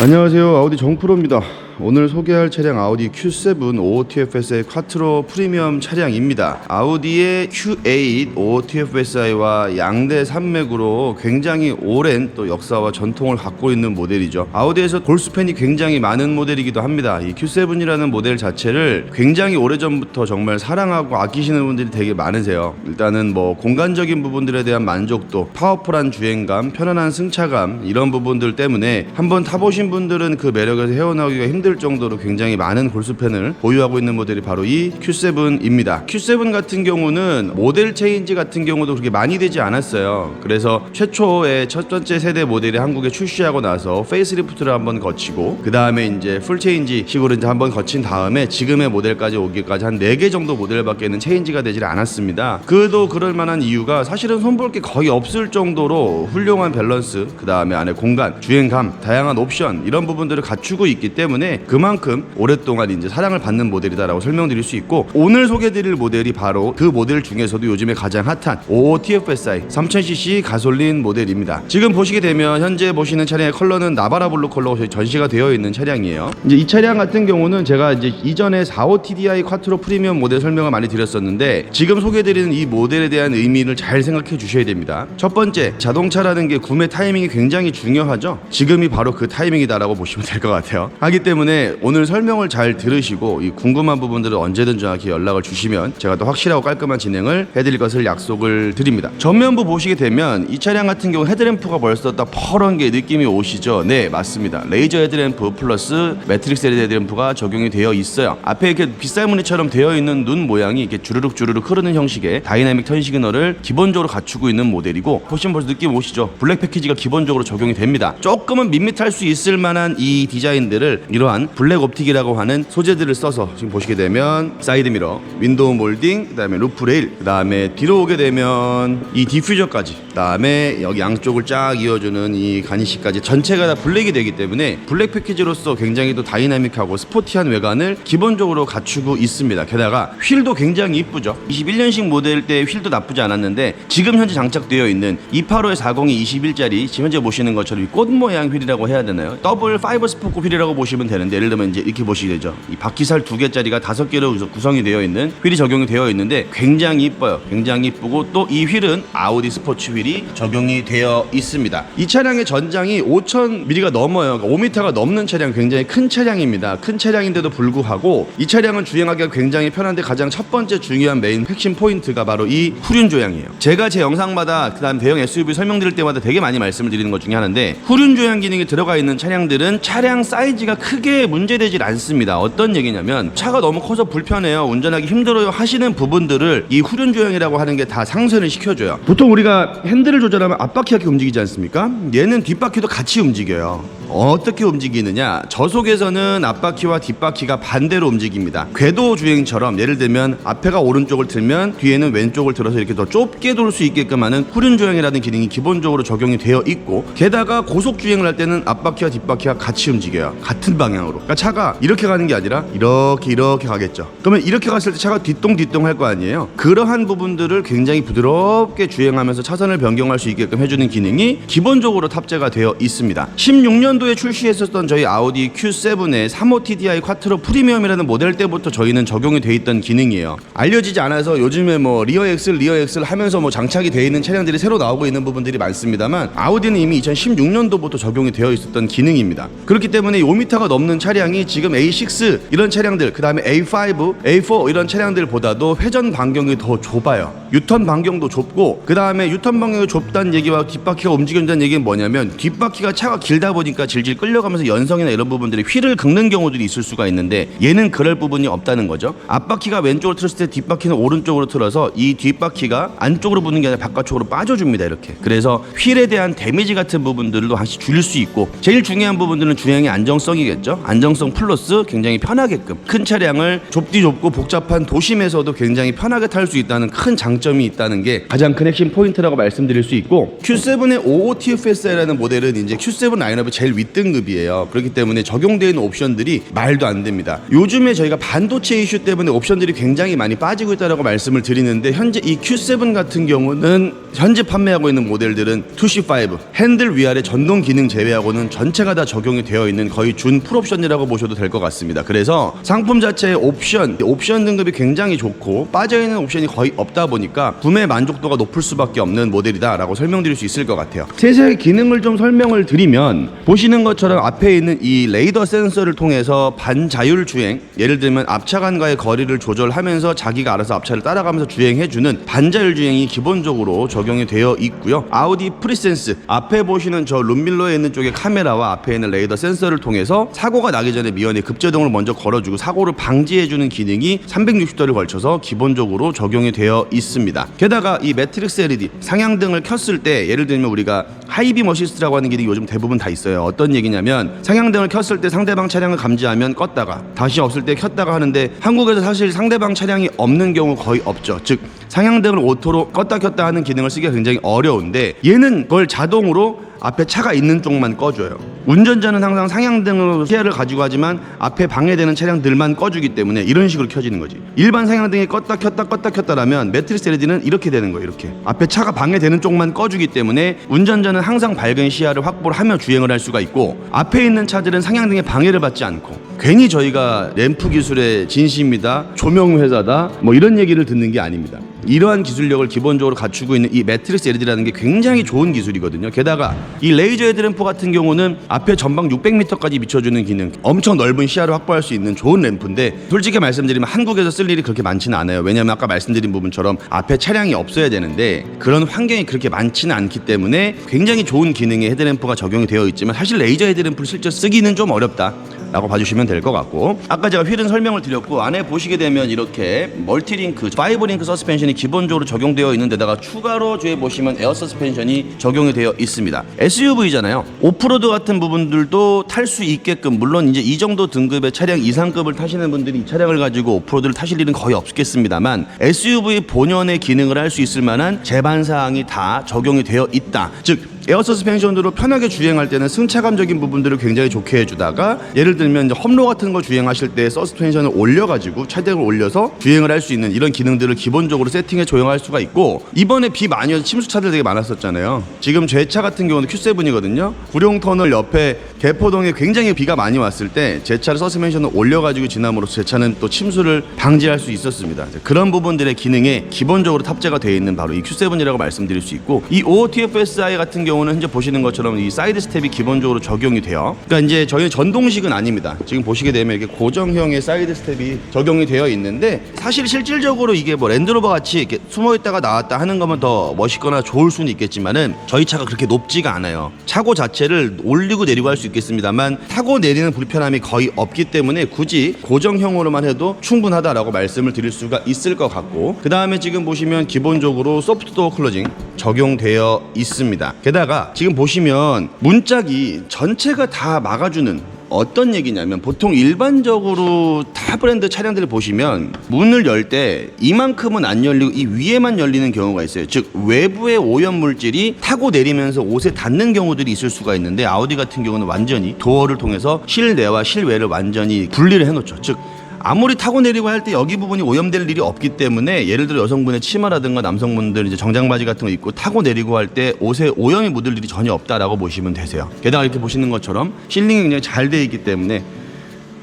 안녕하세요, 아우디 정프로입니다. 오늘 소개할 차량 아우디 Q7 OOTFSI 콰트로 프리미엄 차량입니다. 아우디의 Q8 OOTFSI와 양대 산맥으로 굉장히 오랜 또 역사와 전통을 갖고 있는 모델이죠. 아우디에서 골수팬이 굉장히 많은 모델이기도 합니다. 이 Q7이라는 모델 자체를 굉장히 오래전부터 정말 사랑하고 아끼시는 분들이 되게 많으세요. 일단은 뭐 공간적인 부분들에 대한 만족도, 파워풀한 주행감, 편안한 승차감, 이런 부분들 때문에 한번 타보신 분들은 그 매력에서 헤어나오기가 힘들 정도로 굉장히 많은 골수팬을 보유하고 있는 모델이 바로 이 Q7입니다. Q7 같은 경우는 모델 체인지 같은 경우도 그렇게 많이 되지 않았어요. 그래서 최초의 첫 번째 세대 모델이 한국에 출시하고 나서 페이스리프트를 한번 거치고 그 다음에 이제 풀 체인지 식으로 이제 한번 거친 다음에 지금의 모델까지 오기까지 한 4개 정도 모델밖에는 체인지가 되질 않았습니다. 그도 그럴 만한 이유가 사실은 손볼 게 거의 없을 정도로 훌륭한 밸런스, 그 다음에 안에 공간, 주행감, 다양한 옵션 이런 부분들을 갖추고 있기 때문에 그만큼 오랫동안 이제 사랑을 받는 모델이다라고 설명드릴 수 있고, 오늘 소개드릴 모델이 바로 그 모델 중에서도 요즘에 가장 핫한 OOTFSI 3000cc 가솔린 모델입니다. 지금 보시게 되면 현재 보시는 차량의 컬러는 나바라 블루 컬러로 전시가 되어 있는 차량이에요. 이제 이 차량 같은 경우는 제가 이제 이전에 45TDI 콰트로 프리미엄 모델 설명을 많이 드렸었는데, 지금 소개드리는 이 모델에 대한 의미를 잘 생각해 주셔야 됩니다. 첫 번째, 자동차라는 게 구매 타이밍이 굉장히 중요하죠. 지금이 바로 그 타이밍이다라고 보시면 될 것 같아요. 하기 때문에 오늘 설명을 잘 들으시고 이 궁금한 부분들을 언제든 저한테 연락을 주시면 제가 또 확실하고 깔끔한 진행을 해드릴 것을 약속을 드립니다. 전면부 보시게 되면 이 차량 같은 경우 헤드램프가 벌써 딱 퍼런 게 느낌이 오시죠? 네, 맞습니다. 레이저 헤드램프 플러스 매트릭스 LED 헤드램프가 적용이 되어 있어요. 앞에 이렇게 빗살무늬처럼 되어 있는 눈 모양이 이렇게 주르륵 흐르는 형식의 다이나믹 턴 시그널을 기본적으로 갖추고 있는 모델이고, 보시면 벌써 느낌 오시죠? 블랙 패키지가 기본적으로 적용이 됩니다. 조금은 밋밋할 수 있을 만한 이 디자인들을 이러한 블랙 옵틱이라고 하는 소재들을 써서 지금 보시게 되면 사이드 미러, 윈도우 몰딩, 그 다음에 루프 레일, 그 다음에 뒤로 오게 되면 이 디퓨저까지, 그 다음에 여기 양쪽을 쫙 이어주는 이 가니쉬까지 전체가 다 블랙이 되기 때문에 블랙 패키지로서 굉장히 또 다이나믹하고 스포티한 외관을 기본적으로 갖추고 있습니다. 게다가 휠도 굉장히 이쁘죠. 21년식 모델 때 휠도 나쁘지 않았는데 지금 현재 장착되어 있는 285에 402 21짜리 지금 현재 보시는 것처럼 이 꽃 모양 휠이라고 해야 되나요? 더블 파이버 스포크 휠이라고 보시면 되는데, 예를 들면 이제 이렇게 보시게 되죠. 이 바퀴살 2개짜리가 5개로 구성이 되어 있는 휠이 적용이 되어 있는데 굉장히 이뻐요. 굉장히 이쁘고, 또 이 휠은 아우디 스포츠 휠이 적용이 되어 있습니다. 이 차량의 전장이 5000mm가 넘어요. 그러니까 5m가 넘는 차량, 굉장히 큰 차량입니다. 큰 차량인데도 불구하고 이 차량은 주행하기가 굉장히 편한데 가장 첫 번째 중요한 메인 핵심 포인트가 바로 이 후륜 조향이에요. 제가 제 영상마다 그다음 대형 SUV 설명드릴 때마다 되게 많이 말씀을 드리는 것 중에 하나인데, 후륜 조향 기능이 들어가 있는 차량들은 차량 사이즈가 크게 문제되질 않습니다. 어떤 얘기냐면 차가 너무 커서 불편해요, 운전하기 힘들어요 하시는 부분들을 이 후륜 조향이라고 하는 게 다 상쇄를 시켜줘요. 보통 우리가 핸들을 조절하면 앞바퀴가 이렇게 움직이지 않습니까? 얘는 뒷바퀴도 같이 움직여요. 어떻게 움직이느냐, 저속에서는 앞바퀴와 뒷바퀴가 반대로 움직입니다. 궤도 주행처럼 예를 들면 앞에가 오른쪽을 틀면 뒤에는 왼쪽을 틀어서 이렇게 더 좁게 돌 수 있게끔 하는 후륜 조향이라는 기능이 기본적으로 적용이 되어 있고, 게다가 고속 주행을 할 때는 앞바퀴와 뒷바퀴가 같이 움직여요. 같은 방향으로. 그러니까 차가 이렇게 가는 게 아니라 이렇게 가겠죠. 그러면 이렇게 갔을 때 차가 뒤똥 할 거 아니에요. 그러한 부분들을 굉장히 부드럽게 주행하면서 차선을 변경할 수 있게끔 해주는 기능이 기본적으로 탑재가 되어 있습니다. 16년도에 출시했었던 저희 아우디 Q7의 35TDI 콰트로 프리미엄이라는 모델 때부터 저희는 적용이 돼 있던 기능이에요. 알려지지 않아서 요즘에 뭐 리어 엑셀 하면서 뭐 장착이 되어 있는 차량들이 새로 나오고 있는 부분들이 많습니다만, 아우디는 이미 2016년도부터 적용이 되어 있었던 기능입니다. 그렇기 때문에 5m가 넘는 차량이 지금 A6 이런 차량들, 그 다음에 A5, A4 이런 차량들보다도 회전 반경이 더 좁아요. 유턴 반경도 좁고, 그 다음에 유턴 반경이 좁다는 얘기와 뒷바퀴가 움직인다는 얘기는 뭐냐면 뒷바퀴가 차가 길다 보니까 질질 끌려가면서 연성이나 이런 부분들이 휠을 긁는 경우들이 있을 수가 있는데 얘는 그럴 부분이 없다는 거죠. 앞바퀴가 왼쪽으로 틀었을 때 뒷바퀴는 오른쪽으로 틀어서 이 뒷바퀴가 안쪽으로 붙는 게 아니라 바깥쪽으로 빠져줍니다. 이렇게. 그래서 휠에 대한 데미지 같은 부분들도 하나씩 줄일 수 있고, 제일 중요한 부분들은 주행의 안정성이겠죠. 안정성 플러스 굉장히 편하게끔, 큰 차량을 좁디 좁고 복잡한 도심에서도 굉장히 편하게 탈 수 있다는 큰 장점이 있다는 게 가장 큰 핵심 포인트라고 말씀드릴 수 있고, Q7의 OOTFSI라는 모델은 이제 Q7 라인업의 제일 윗등급이에요. 그렇기 때문에 적용되어 있는 옵션들이 말도 안 됩니다. 요즘에 저희가 반도체 이슈 때문에 옵션들이 굉장히 많이 빠지고 있다고 말씀을 드리는데, 현재 이 Q7 같은 경우는 현재 판매하고 있는 모델들은 2C5 핸들 위아래 전동 기능 제외하고는 전체가 다 적용이 되어 있는 거의 준 풀옵션이라고 보셔도 될 것 같습니다. 그래서 상품 자체의 옵션 등급이 굉장히 좋고 빠져있는 옵션이 거의 없다 보니까 구매 만족도가 높을 수밖에 없는 모델이다 라고 설명드릴 수 있을 것 같아요. 세세하게 기능을 좀 설명을 드리면, 보시는 것처럼 앞에 있는 이 레이더 센서를 통해서 반자율 주행, 예를 들면 앞차간과의 거리를 조절하면서 자기가 알아서 앞차를 따라가면서 주행해주는 반자율 주행이 기본적으로 적용이 되어 있고요. 아우디 프리센스, 앞에 보시는 저 룸밀러에 있는 쪽의 카메라와 앞에 있는 레이더 센서를 통해서 사고가 나기 전에 미연에 급제동을 먼저 걸어주고 사고를 방지해주는 기능이 360도를 걸쳐서 기본적으로 적용이 되어 있습니다. 게다가 이 매트릭스 LED 상향등을 켰을 때, 예를 들면 우리가 하이빔 어시스트라고 하는 기능이 요즘 대부분 다 있어요. 어떤 얘기냐면 상향등을 켰을 때 상대방 차량을 감지하면 껐다가 다시 없을 때 켰다가 하는데, 한국에서 사실 상대방 차량이 없는 경우 거의 없죠. 즉 상향등을 오토로 껐다 켰다 하는 기능을 쓰기가 굉장히 어려운데, 얘는 그걸 자동으로 앞에 차가 있는 쪽만 꺼줘요. 운전자는 항상 상향등으로 시야를 가지고 하지만 앞에 방해되는 차량들만 꺼주기 때문에 이런 식으로 켜지는 거지. 일반 상향등이 껐다 켰다라면 매트릭스 LED는 이렇게 되는 거예요. 이렇게 앞에 차가 방해되는 쪽만 꺼주기 때문에 운전자는 항상 밝은 시야를 확보를 하며 주행을 할 수가 있고, 앞에 있는 차들은 상향등의 방해를 받지 않고, 괜히 저희가 램프 기술의 진심이다, 조명 회사다, 뭐 이런 얘기를 듣는 게 아닙니다. 이러한 기술력을 기본적으로 갖추고 있는 이 매트릭스 LED라는 게 굉장히 좋은 기술이거든요. 게다가 이 레이저 헤드램프 같은 경우는 앞에 전방 600m까지 비춰주는 기능, 엄청 넓은 시야를 확보할 수 있는 좋은 램프인데, 솔직히 말씀드리면 한국에서 쓸 일이 그렇게 많지는 않아요. 왜냐하면 아까 말씀드린 부분처럼 앞에 차량이 없어야 되는데 그런 환경이 그렇게 많지는 않기 때문에 굉장히 좋은 기능의 헤드램프가 적용이 되어 있지만, 사실 레이저 헤드램프를 실제 쓰기는 좀 어렵다 라고 봐주시면 될 것 같고, 아까 제가 휠은 설명을 드렸고, 안에 보시게 되면 이렇게 멀티링크 5링크 서스펜션이 기본적으로 적용되어 있는 데다가 추가로 뒤에 보시면 에어 서스펜션이 적용이 되어 있습니다. SUV잖아요. 오프로드 같은 부분들도 탈 수 있게끔, 물론 이제 이 정도 등급의 차량 이상급을 타시는 분들이 이 차량을 가지고 오프로드를 타실 일은 거의 없겠습니다만, SUV 본연의 기능을 할 수 있을 만한 제반 사항이 다 적용이 되어 있다. 즉 에어 서스펜션으로 편하게 주행할 때는 승차감적인 부분들을 굉장히 좋게 해주다가, 예를 들면 이제 험로 같은 거 주행하실 때 서스펜션을 올려가지고 차량을 올려서 주행을 할 수 있는 이런 기능들을 기본적으로 세팅해 조정할 수가 있고, 이번에 비 많이 와서 침수차들 되게 많았었잖아요. 지금 제 차 같은 경우는 Q7이거든요. 구룡터널 옆에 개포동에 굉장히 비가 많이 왔을 때 제 차를 서스펜션을 올려가지고 지남으로써 제 차는 또 침수를 방지할 수 있었습니다. 그런 부분들의 기능에 기본적으로 탑재가 되어 있는 바로 이 Q7이라고 말씀드릴 수 있고, 이 OOTFSI 같은 경우는 현재 보시는 것처럼 이 사이드 스텝이 기본적으로 적용이 돼요. 그러니까 이제 저희는 전동식은 아닙니다. 지금 보시게 되면 이렇게 고정형의 사이드 스텝이 적용이 되어 있는데, 사실 실질적으로 이게 뭐 랜드로버 같이 이렇게 숨어 있다가 나왔다 하는 거면 더 멋있거나 좋을 수는 있겠지만은, 저희 차가 그렇게 높지가 않아요. 차고 자체를 올리고 내리고 할 수 있겠습니다만 타고 내리는 불편함이 거의 없기 때문에 굳이 고정형으로만 해도 충분하다라고 말씀을 드릴 수가 있을 것 같고, 그 다음에 지금 보시면 기본적으로 소프트도어 클로징 적용되어 있습니다. 게다가 지금 보시면 문짝이 전체가 다 막아주는, 어떤 얘기냐면 보통 일반적으로 타 브랜드 차량들을 보시면 문을 열 때 이만큼은 안 열리고 이 위에만 열리는 경우가 있어요. 즉 외부의 오염 물질이 타고 내리면서 옷에 닿는 경우들이 있을 수가 있는데, 아우디 같은 경우는 완전히 도어를 통해서 실내와 실외를 완전히 분리를 해놓죠. 즉 아무리 타고 내리고 할 때 여기 부분이 오염될 일이 없기 때문에, 예를 들어 여성분의 치마라든가 남성분들 이제 정장바지 같은 거 입고 타고 내리고 할 때 옷에 오염이 묻을 일이 전혀 없다라고 보시면 되세요. 게다가 이렇게 보시는 것처럼 실링이 굉장히 잘 되어 있기 때문에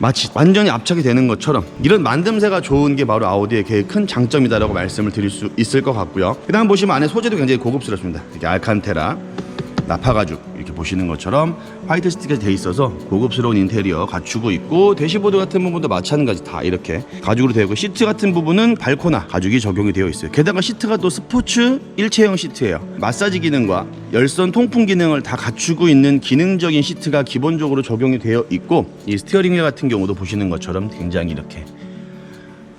마치 완전히 압착이 되는 것처럼, 이런 만듦새가 좋은 게 바로 아우디의 큰 장점이다라고 말씀을 드릴 수 있을 것 같고요. 그 다음 보시면 안에 소재도 굉장히 고급스럽습니다. 이렇게 알칸테라 나파 가죽 이렇게 보시는 것처럼 화이트 스틱까지 돼 있어서 고급스러운 인테리어 갖추고 있고, 대시보드 같은 부분도 마찬가지 다 이렇게 가죽으로 되어 있고, 시트 같은 부분은 발코나 가죽이 적용이 되어 있어요. 게다가 시트가 또 스포츠 일체형 시트예요. 마사지 기능과 열선 통풍 기능을 다 갖추고 있는 기능적인 시트가 기본적으로 적용이 되어 있고, 이 스티어링 휠 같은 경우도 보시는 것처럼 굉장히 이렇게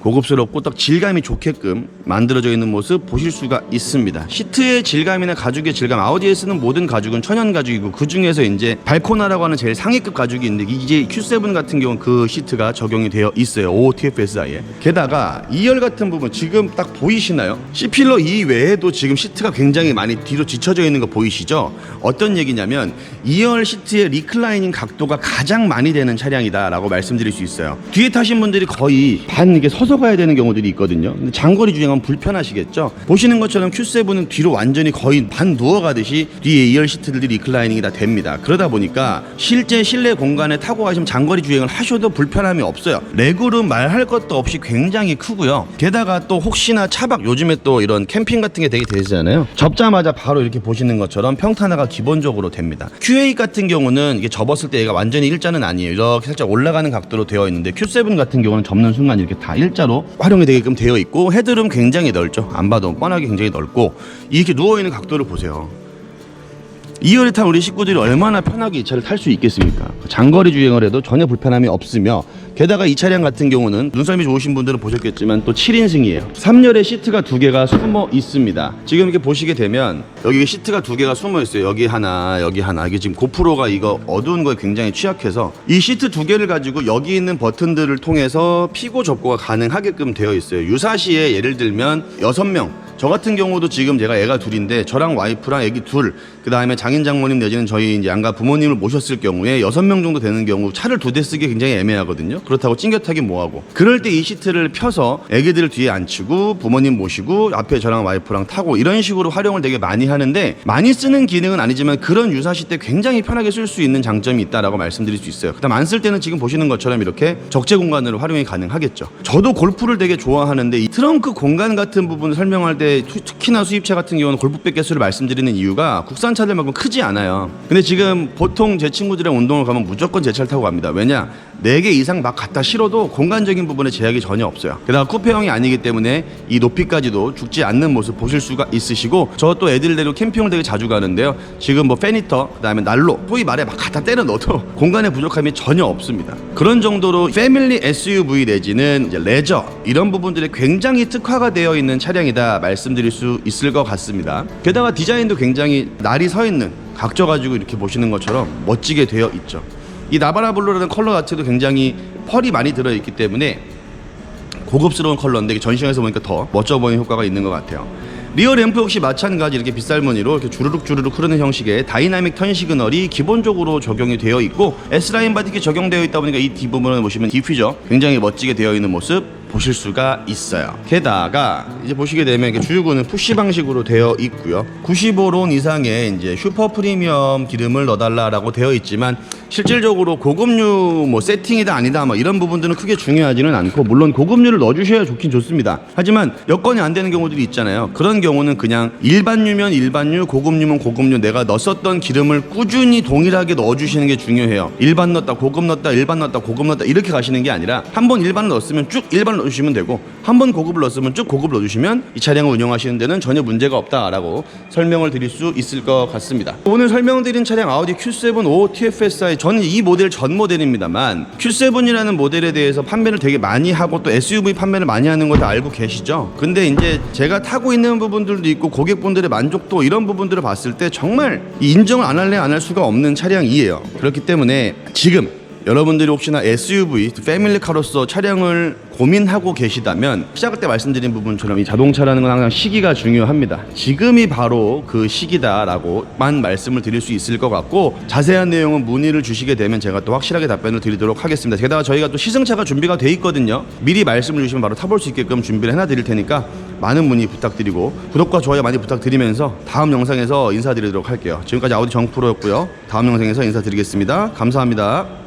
고급스럽고 딱 질감이 좋게끔 만들어져 있는 모습 보실 수가 있습니다. 시트의 질감이나 가죽의 질감, 아우디에 쓰는 모든 가죽은 천연 가죽이고, 그 중에서 이제 발코나라고 하는 제일 상위급 가죽이 있는데, 이제 Q7 같은 경우는 그 시트가 적용이 되어 있어요. OOTFSI에. 게다가 2열 같은 부분 지금 딱 보이시나요? C필러 이외에도 지금 시트가 굉장히 많이 뒤로 뒤쳐져 있는 거 보이시죠? 어떤 얘기냐면 2열 시트의 리클라이닝 각도가 가장 많이 되는 차량이다 라고 말씀드릴 수 있어요. 뒤에 타신 분들이 거의 반 이게 서서 가야 되는 경우들이 있거든요. 근데 장거리 주행하면 불편하시겠죠. 보시는 것처럼 Q7은 뒤로 완전히 거의 반 누워가듯이 뒤에 2열 시트들이 리클라이닝이 다 됩니다. 그러다 보니까 실제 실내 공간에 타고 가시면 장거리 주행을 하셔도 불편함이 없어요. 레그룸 말할 것도 없이 굉장히 크고요. 게다가 또 혹시나 차박, 요즘에 또 이런 캠핑 같은 게 되게 되잖아요. 접자마자 바로 이렇게 보시는 것처럼 평탄화가 기본적으로 됩니다. Q8 같은 경우는 이게 접었을 때 얘가 완전히 일자는 아니에요. 이렇게 살짝 올라가는 각도로 되어 있는데, Q7 같은 경우는 접는 순간 이렇게 다 일자로 활용이 되게끔 되어 있고, 헤드룸 굉장히 넓죠. 안 봐도 뻔하게 굉장히 넓고, 이렇게 누워있는 각도를 보세요. 2열에 탄 우리 식구들이 얼마나 편하게 이 차를 탈 수 있겠습니까? 장거리 주행을 해도 전혀 불편함이 없으며, 게다가 이 차량 같은 경우는 눈썰미 좋으신 분들은 보셨겠지만 또 7인승이에요. 3열에 시트가 2개가 숨어 있습니다. 지금 이렇게 보시게 되면 여기 시트가 2개가 숨어 있어요. 여기 하나, 여기 하나. 이게 지금 고프로가 이거 어두운 거에 굉장히 취약해서 이 시트 2개를 가지고 여기 있는 버튼들을 통해서 피고 접고가 가능하게끔 되어 있어요. 유사시에 예를 들면 6명, 저 같은 경우도 지금 제가 애가 둘인데, 저랑 와이프랑 애기 둘, 그 다음에 장인 장모님 내지는 저희 이제 양가 부모님을 모셨을 경우에 6명 정도 되는 경우 차를 2대 쓰기 굉장히 애매하거든요. 그렇다고 찡겨타기 뭐하고, 그럴 때 이 시트를 펴서 애기들을 뒤에 앉히고 부모님 모시고 앞에 저랑 와이프랑 타고 이런 식으로 활용을 되게 많이 하는데, 많이 쓰는 기능은 아니지만 그런 유사시 때 굉장히 편하게 쓸 수 있는 장점이 있다라고 말씀드릴 수 있어요. 그다음 안 쓸 때는 지금 보시는 것처럼 이렇게 적재 공간으로 활용이 가능하겠죠. 저도 골프를 되게 좋아하는데, 이 트렁크 공간 같은 부분을 설명할 때 특히나 수입차 같은 경우는 골프백 개수를 말씀드리는 이유가 국산 차들만큼 크지 않아요. 근데 지금 보통 제 친구들이랑 운동을 가면 무조건 제 차를 타고 갑니다. 왜냐? 4개 이상 막 갖다 실어도 공간적인 부분에 제약이 전혀 없어요. 게다가 쿠페형이 아니기 때문에 이 높이까지도 죽지 않는 모습 보실 수가 있으시고, 저 또 애들대로 캠핑을 되게 자주 가는데요. 지금 뭐 페니터, 그 다음에 난로, 소위 말해 막 갖다 때려 넣어도 공간의 부족함이 전혀 없습니다. 그런 정도로 패밀리 SUV 내지는 이제 레저 이런 부분들이 굉장히 특화가 되어 있는 차량이다 말씀드릴 수 있을 것 같습니다. 게다가 디자인도 굉장히 날이 서 있는, 각져가지고 이렇게 보시는 것처럼 멋지게 되어 있죠. 이 나바라 블루라는 컬러 자체도 굉장히 펄이 많이 들어있기 때문에 고급스러운 컬러인데, 전시장에서 보니까 더 멋져 보이는 효과가 있는 것 같아요. 리어 램프 역시 마찬가지 이렇게 빗살무늬로 이렇게 주르륵 주르륵 흐르는 형식의 다이나믹 턴 시그널이 기본적으로 적용이 되어 있고, S라인 바디기 적용되어 있다 보니까 이 뒷부분을 보시면 디퓨저 굉장히 멋지게 되어 있는 모습 보실 수가 있어요. 게다가 이제 보시게 되면 이렇게 주유구는 푸시 방식으로 되어 있고요. 95론 이상의 이제 슈퍼 프리미엄 기름을 넣어달라라고 되어 있지만, 실질적으로 고급류 뭐 세팅이다 아니다 뭐 이런 부분들은 크게 중요하지는 않고, 물론 고급류를 넣어주셔야 좋긴 좋습니다. 하지만 여건이 안 되는 경우들이 있잖아요. 그런 경우는 그냥 일반류면 일반류, 고급류면 고급류, 내가 넣었던 기름을 꾸준히 동일하게 넣어주시는 게 중요해요. 일반 넣었다 고급 넣었다 일반 넣었다 고급 넣었다 이렇게 가시는 게 아니라, 한번 일반을 넣었으면 쭉 일반 넣어주시면 되고, 한번 고급을 넣었으면 쭉 고급을 넣어주시면 이 차량을 운영하시는 데는 전혀 문제가 없다라고 설명을 드릴 수 있을 것 같습니다. 오늘 설명드린 차량 아우디 Q7 OTFSI, 저는 이 모델 전 모델입니다만 Q7이라는 모델에 대해서 판매를 되게 많이 하고 또 SUV 판매를 많이 하는 거 다 알고 계시죠? 근데 이제 제가 타고 있는 부분들도 있고 고객분들의 만족도 이런 부분들을 봤을 때 정말 인정을 안 할래 안 할 수가 없는 차량이에요. 그렇기 때문에 지금 여러분들이 혹시나 SUV, 패밀리카로서 차량을 고민하고 계시다면, 시작할 때 말씀드린 부분처럼 이 자동차라는 건 항상 시기가 중요합니다. 지금이 바로 그 시기다라고만 말씀을 드릴 수 있을 것 같고, 자세한 내용은 문의를 주시게 되면 제가 또 확실하게 답변을 드리도록 하겠습니다. 게다가 저희가 또 시승차가 준비가 돼 있거든요. 미리 말씀을 주시면 바로 타볼 수 있게끔 준비를 해놔 드릴 테니까 많은 문의 부탁드리고, 구독과 좋아요 많이 부탁드리면서 다음 영상에서 인사드리도록 할게요. 지금까지 아우디 정프로였고요. 다음 영상에서 인사드리겠습니다. 감사합니다.